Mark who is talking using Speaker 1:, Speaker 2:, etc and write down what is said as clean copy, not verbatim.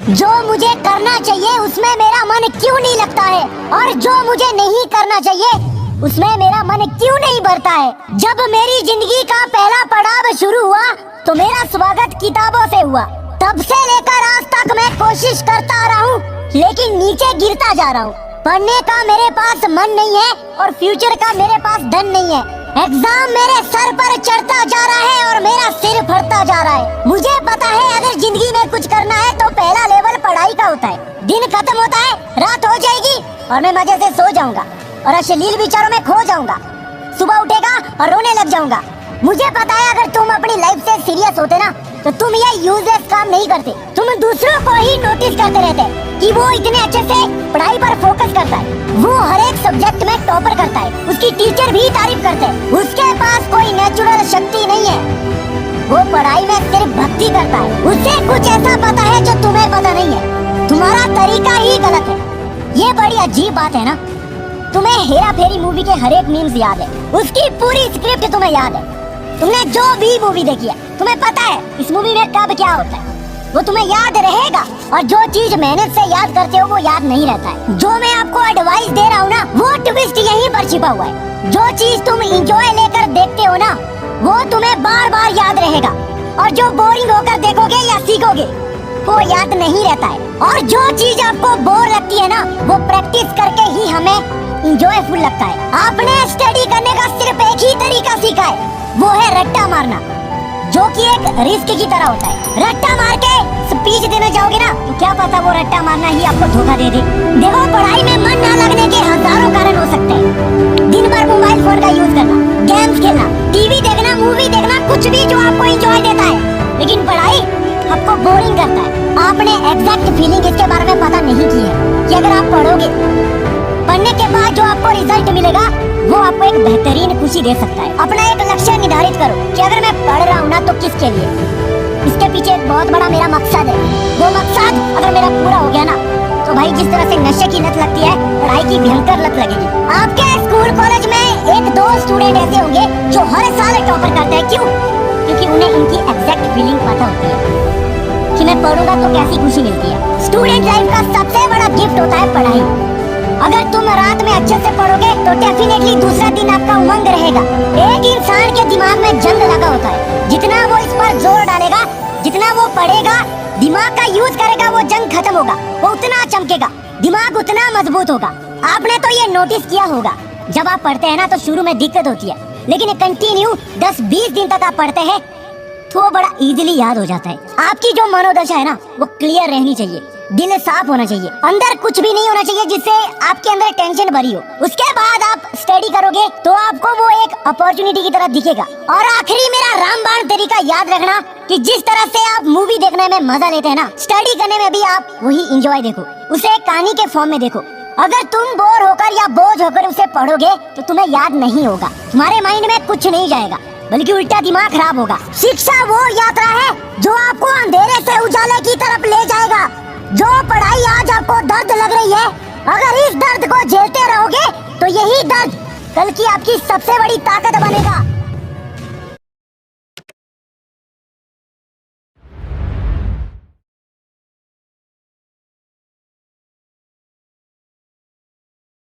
Speaker 1: जो मुझे करना चाहिए उसमें मेरा मन क्यों नहीं लगता है, और जो मुझे नहीं करना चाहिए उसमें मेरा मन क्यों नहीं भरता है। जब मेरी जिंदगी का पहला पड़ाव शुरू हुआ तो मेरा स्वागत किताबों से हुआ। तब से लेकर आज तक मैं कोशिश करता आ रहा हूँ, लेकिन नीचे गिरता जा रहा हूँ। पढ़ने का मेरे पास मन नहीं है और फ्यूचर का मेरे पास धन नहीं है। एग्जाम मेरे सर पर चढ़ता जा रहा है और मेरा सिर फटता जा रहा है। मुझे पता है अगर जिंदगी में कुछ करना है तो पहला लेवल पढ़ाई का होता है। दिन खत्म होता है, रात हो जाएगी और मैं मजे से सो जाऊंगा और अश्लील विचारों में खो जाऊंगा। सुबह उठेगा और रोने लग जाऊंगा। मुझे पता है अगर तुम अपनी लाइफ से सीरियस होते ना तो तुम ये यूजलेस काम नहीं करते। तुम दूसरों को ही नोटिस करते रहते कि वो इतने अच्छे से पढ़ाई पर फोकस करता है, वो हर एक सब्जेक्ट में टॉपर करता है, उसकी टीचर भी तारीफ करते हैं, उसके पास कोई नेचुरल शक्ति नहीं है, वो पढ़ाई में सिर्फ भक्ति करता है, उसे कुछ ऐसा पता है जो तुम्हें पता नहीं है। तुम्हारा तरीका ही गलत है। ये बड़ी अजीब बात है ना। तुम्हें हेरा फेरी मूवी के हर एक मीम्स याद है, उसकी पूरी स्क्रिप्ट तुम्हें याद है। तुमने जो भी मूवी देखी है तुम्हें पता है इस मूवी में कब क्या होता है, वो तुम्हें याद रहेगा। और जो चीज मेहनत से याद करते हो वो याद नहीं रहता है। जो मैं आपको एडवाइस दे रहा हूँ ना, वो ट्विस्ट यहीं पर छिपा हुआ है। जो चीज तुम इंजॉय लेकर देखते हो ना, वो तुम्हें बार बार याद रहेगा, और जो बोरिंग होकर देखोगे या सीखोगे वो याद नहीं रहता है। और जो चीज आपको बोर लगती है ना, वो प्रैक्टिस करके ही हमें इंजॉयफुल लगता है। आपने स्टडी करने का सिर्फ एक ही तरीका सीखा है, वो है रट्टा मारना, जो कि एक रिस्क की तरह होता है। रट्टा मार के स्पीच देने जाओगे ना तो क्या पता वो रट्टा मारना ही आपको धोखा दे दे। देखो, पढ़ाई में मन न लगने के हजारों कारण हो सकते हैं। दिन भर मोबाइल फोन का यूज करना, गेम्स खेलना, टीवी देखना, मूवी देखना, कुछ भी जो आपको एंजॉय देता है, लेकिन पढ़ाई आपको बोरिंग करता है। आपने एग्जैक्ट फीलिंग इसके बारे में पता नहीं की है कि अगर आप पढ़ोगे, पढ़ने के बाद जो आपको रिजल्ट मिलेगा वो आपको एक बेहतरीन खुशी दे सकता है। अपना एक लक्ष्य निर्धारित करो कि अगर मैं पढ़ रहा हूँ ना तो किसके लिए। इसके पीछे एक बहुत बड़ा मेरा मकसद है। वो मकसद अगर मेरा पूरा हो गया ना तो भाई जिस तरह से नशे की लत लगती है, पढ़ाई की भयंकर लत लगेगी। आपके स्कूल कॉलेज में एक दो स्टूडेंट ऐसे होंगे जो हर साल टॉपर करते हैं। क्यों? क्योंकि उन्हें इनकी एग्जैक्ट फीलिंग पता होती है कि मैं पढ़ूंगा तो कैसी खुशी मिलती है। स्टूडेंट लाइफ का सबसे बड़ा गिफ्ट होता है पढ़ाई। अगर तुम रात में अच्छे से पढ़ोगे तो डेफिनेटली दूसरा दिन आपका उमंग रहेगा। एक इंसान के दिमाग में जंग लगा होता है, जितना वो इस पर जोर डालेगा, जितना वो पढ़ेगा, दिमाग का यूज करेगा, वो जंग खत्म होगा, वो उतना चमकेगा, दिमाग उतना मजबूत होगा। आपने तो ये नोटिस किया होगा, जब आप पढ़ते हैं ना तो शुरू में दिक्कत होती है, लेकिन कंटिन्यू 10-20 दिन तक आप पढ़ते हैं तो वो बड़ा इजीली याद हो जाता है। आपकी जो मनोदशा है ना वो क्लियर रहनी चाहिए, दिल साफ होना चाहिए, अंदर कुछ भी नहीं होना चाहिए जिससे आपके अंदर टेंशन भरी हो। उसके बाद आप स्टडी करोगे तो आपको वो एक अपॉर्चुनिटी की तरह दिखेगा। और आखिरी मेरा रामबाण तरीका याद रखना कि जिस तरह से आप मूवी देखने में मजा लेते हैं ना, स्टडी करने में भी आप वही एंजॉय देखो, उसे कहानी के फॉर्म में देखो। अगर तुम बोर होकर या बोझ होकर उसे पढ़ोगे तो तुम्हें याद नहीं होगा, तुम्हारे माइंड में कुछ नहीं जाएगा, बल्कि उल्टा दिमाग खराब होगा। शिक्षा वो यात्रा है जो आपको अंधेरे से उजाले की तरफ ले जाएगा। जो पढ़ाई आज आपको दर्द लग रही है, अगर इस दर्द को झेलते रहोगे तो यही दर्द कल की आपकी सबसे बड़ी ताकत बनेगा।